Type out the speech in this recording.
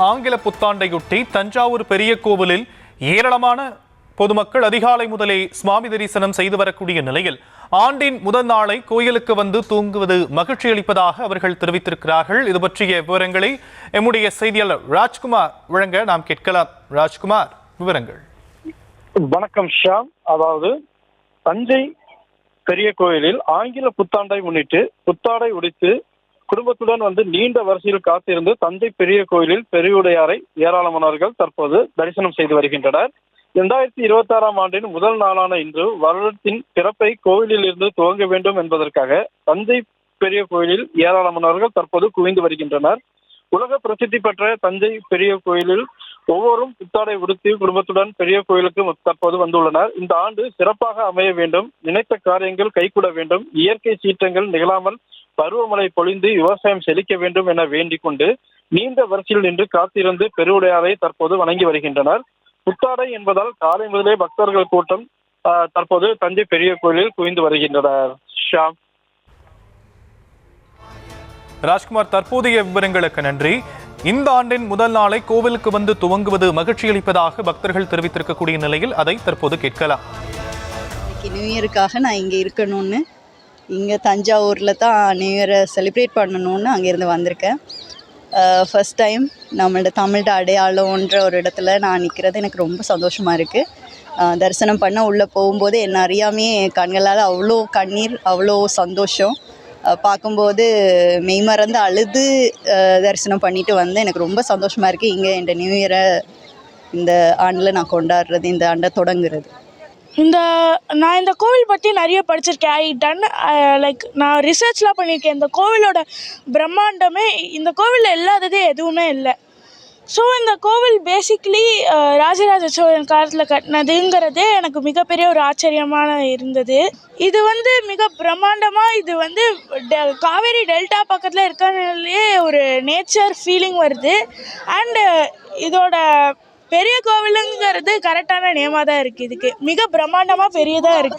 ஆங்கில புத்தாண்டையொட்டி தஞ்சாவூர் பெரிய கோவிலில் ஏராளமான பொதுமக்கள் அதிகாலை முதலே சுவாமி தரிசனம் செய்து வரக்கூடிய நிலையில் ஆண்டின் முதல் நாளை கோயிலுக்கு வந்து தூங்குவது மகிழ்ச்சி அளிப்பதாக அவர்கள் தெரிவித்திருக்கிறார்கள். இது பற்றிய விவரங்களை எம்முடைய செய்தியாளர் ராஜ்குமார் வழங்க நாம் கேட்கலாம். ராஜ்குமார், விவரங்கள். வணக்கம் ஷாம். அதாவது தஞ்சை பெரிய கோயிலில் ஆங்கில புத்தாண்டை முன்னிட்டு புத்தாடை உடைத்து குடும்பத்துடன் நீண்ட வரிசையில் காத்திருந்து தஞ்சை பெரிய கோயிலில் பெரியுடையாரை ஏராளமானவர்கள் தற்போது தரிசனம் செய்து வருகின்றனர். 2026ஆம் ஆண்டின் முதல் நாளான இன்று வருடத்தின் பிறப்பை கோவிலில் இருந்து துவங்க வேண்டும் என்பதற்காக தஞ்சை பெரிய கோயிலில் ஏராளமானவர்கள் தற்போது குவிந்து வருகின்றனர். உலக பிரசித்தி பெற்ற தஞ்சை பெரிய கோயிலில் ஒவ்வொரும் புத்தாடை உடுத்தி குடும்பத்துடன் பெரிய கோயிலுக்கு தற்போது வந்துள்ளனர். இந்த ஆண்டு சிறப்பாக அமைய வேண்டும், நினைத்த காரியங்கள் கைகூட வேண்டும், இயற்கை சீற்றங்கள் நிகழாமல் பருவமழை பொழிந்து விவசாயம் செழிக்க வேண்டும் என வேண்டிக் கொண்டு நீண்ட வரிசையில் நின்று காத்திருந்து பெருவுடையாரை தற்போது வணங்கி வருகின்றனர். புத்தாடை என்பதால் காலை முதலே பக்தர்கள் கூட்டம் தற்போது தஞ்சை பெரிய கோயிலில் குவிந்து வருகின்றனர். ஷாம். ராஜ்குமார், தற்போதைய விவரங்களுக்கு நன்றி. இந்த ஆண்டின் முதல் நாளை கோவிலுக்கு வந்து துவங்குவது மகிழ்ச்சி அளிப்பதாக பக்தர்கள் தெரிவித்திருக்கக்கூடிய நிலையில் அதை தற்போது கேட்கலாம். நியூ இயருக்காக நான் இங்கே இருக்கணும்னு, இங்கே தஞ்சாவூரில் தான் நியூ இயரை செலிப்ரேட் பண்ணணும்னு அங்கேருந்து வந்திருக்கேன். ஃபஸ்ட் டைம் நம்மளோட தமிழ்ட அடையாளம்ன்ற ஒரு இடத்துல நான் நிற்கிறது எனக்கு ரொம்ப சந்தோஷமாக இருக்குது. தரிசனம் பண்ண உள்ளே போகும்போது என்ன அறியாமே கண்களால் அவ்வளோ கண்ணீர், அவ்வளோ சந்தோஷம் பார்க்கும்போது மெய்மறந்து அழுது தரிசனம் பண்ணிட்டு எனக்கு ரொம்ப சந்தோஷமாக இருக்குது. இங்கே இந்த நியூ இயரை இந்த ஆண்டில் நான் கொண்டாடுறது, இந்த ஆண்டை தொடங்குறது. நான் இந்த கோவில் பற்றி நிறைய படிச்சிருக்கேன். ஐ டன் நான் ரிசர்ச்லாம் பண்ணியிருக்கேன். இந்த கோவிலோட பிரம்மாண்டமே, இந்த கோவிலில் இல்லாததே எதுவுமே இல்லை. ஸோ இந்த கோவில் பேசிக்லி ராஜராஜ சோழன் காலத்தில் கட்டினதுங்கிறதே எனக்கு மிகப்பெரிய ஒரு ஆச்சரியமான இருந்தது. இது மிக பிரம்மாண்டமாக, இது காவேரி டெல்டா பக்கத்தில் இருக்கனாலே ஒரு நேச்சர் ஃபீலிங் வருது. அண்டு இதோட பெரிய கோவிலுங்கிறது கரெக்டான நேமாக தான் இருக்குது. இதுக்கு மிக பிரம்மாண்டமாக பெரியதாக இருக்குது.